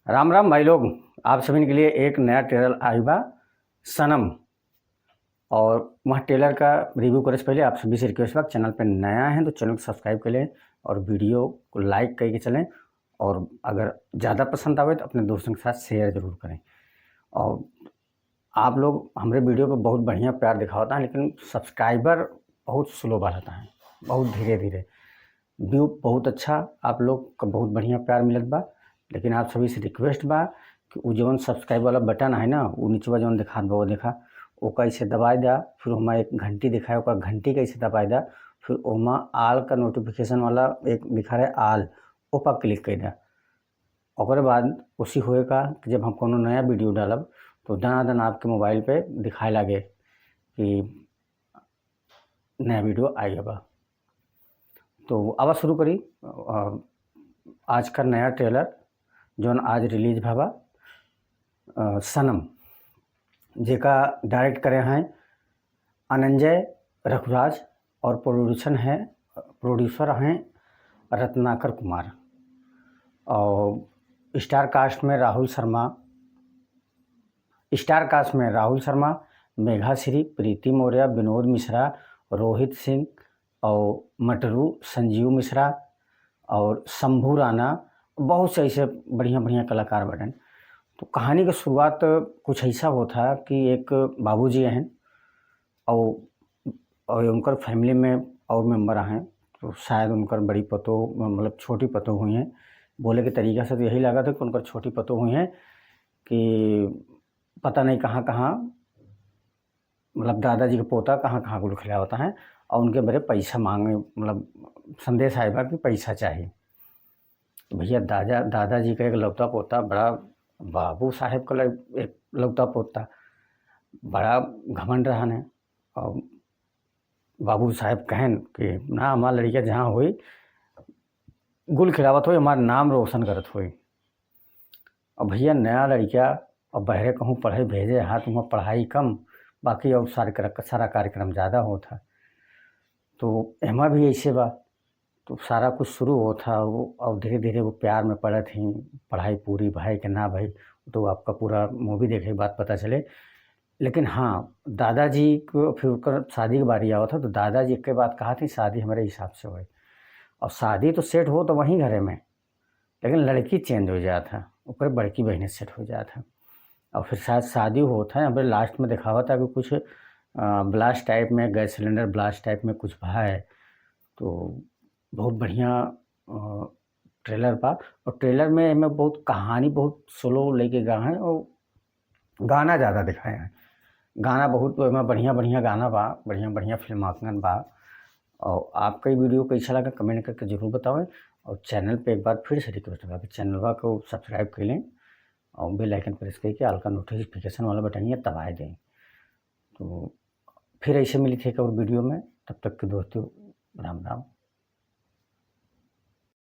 राम राम भाई लोग। आप सभी के लिए एक नया ट्रेलर आई बा सनम। और वहाँ ट्रेलर का रिव्यू करने से पहले आप सभी से रिक्वेस्ट बा, चैनल पर नया है तो चैनल को सब्सक्राइब कर लें और वीडियो को लाइक करके चलें। और अगर ज़्यादा पसंद आवे तो अपने दोस्तों के साथ शेयर ज़रूर करें। और आप लोग हमारे वीडियो को बहुत बढ़िया प्यार दिखाता है, लेकिन सब्सक्राइबर बहुत स्लो बढ़ता है, बहुत धीरे धीरे। व्यू बहुत अच्छा, आप लोग का बहुत बढ़िया प्यार मिलत बा, लेकिन आप सभी से रिक्वेस्ट बा कि वो जौन सब्सक्राइब वाला बटन है ना, वो नीचे जौन दिखा बा वो देखा वो कैसे दबाई दा, फिर वहाँ एक घंटी दिखाए ओका घंटी कैसे दबाई दा, फिर वहाँ आल का नोटिफिकेशन वाला एक लिखा रहे आल, ओ पर क्लिक कर दा। और बाद उसी होएगा कि जब हम कोनो नया वीडियो डालब तो दना आपके मोबाइल पे दिखाए लगे कि नया वीडियो आई बा। तो आवा शुरू करी आज का नया ट्रेलर जौन आज रिलीज भा सनम, जेका डायरेक्ट करे हैं अनंजय रघुराज और प्रोड्यूसर हैं रत्नाकर कुमार। और स्टार कास्ट में राहुल शर्मा, मेघा श्री, प्रीति मौर्य, विनोद मिश्रा, रोहित सिंह और मटरू संजीव मिश्रा और शंभू राणा, बहुत से ऐसे बढ़िया बढ़िया कलाकार बने। तो कहानी की शुरुआत कुछ ऐसा होता कि एक बाबूजी हैं और उनकर फैमिली में और मेंबर हैं, तो शायद उनकर बड़ी पतो मतलब छोटी पतो हुई हैं। बोले के तरीक़ा से तो यही लगा था कि उनकर छोटी पतो हुई हैं कि पता नहीं कहाँ कहाँ, मतलब दादाजी का पोता कहाँ कहाँ गुल खिला होता है और उनके बड़े पैसा मांगे, मतलब संदेश आएगा कि पैसा चाहिए। तो भैया दादाजी का एक लौता पोता, बड़ा बाबू साहेब का एक लौता पोता, बड़ा घमंड रहा है। और बाबू साहेब कहन कि ना हमारा लड़किया जहाँ हुई गुल खिलावत हो, हमारा नाम रोशन करत हुई। और भैया नया लड़किया और बहरे कहूँ पढ़े भेजे हाथ वहाँ पढ़ाई कम, बाकी और सारा कार्यक्रम ज़्यादा होता। तो एमा भी ऐसे बा, तो सारा कुछ शुरू होता वो और धीरे धीरे वो प्यार में पड़े थी। पढ़ाई पूरी भाई के ना भाई, तो आपका पूरा मूवी देखे के बाद पता चले। लेकिन हाँ, दादाजी को फिर उनकर शादी की बारी आवा था, तो दादाजी एक बात कहा थी शादी हमारे हिसाब से हो। और शादी तो सेट हो तो वहीं घरे में, लेकिन लड़की चेंज हो जाता, ऊपर बड़की बहनें सेट हो जाता। और फिर शायद शादी होता है, हमारे लास्ट में दिखावा था कि कुछ ब्लास्ट टाइप में, गैस सिलेंडर ब्लास्ट टाइप में कुछ भा है। तो बहुत बढ़िया ट्रेलर बा। और ट्रेलर में मैं बहुत कहानी बहुत स्लो लेके गए हैं और गाना ज़्यादा दिखाए हैं। गाना बहुत में बढ़िया बढ़िया गाना बा, बढ़िया बढ़िया फिल्मांकन बा। और आपका वीडियो कैसा लगा कमेंट करके ज़रूर बताएं। और चैनल पे एक बार फिर से रिक्वेस्ट है कि चैनल को सब्सक्राइब कर लें और बेल आइकन प्रेस करके ऑल का नोटिफिकेशन वाला बटन ये दबा दें। तो फिर ऐसे मिली थे एक और वीडियो में, तब तक के दोस्तों राम राम।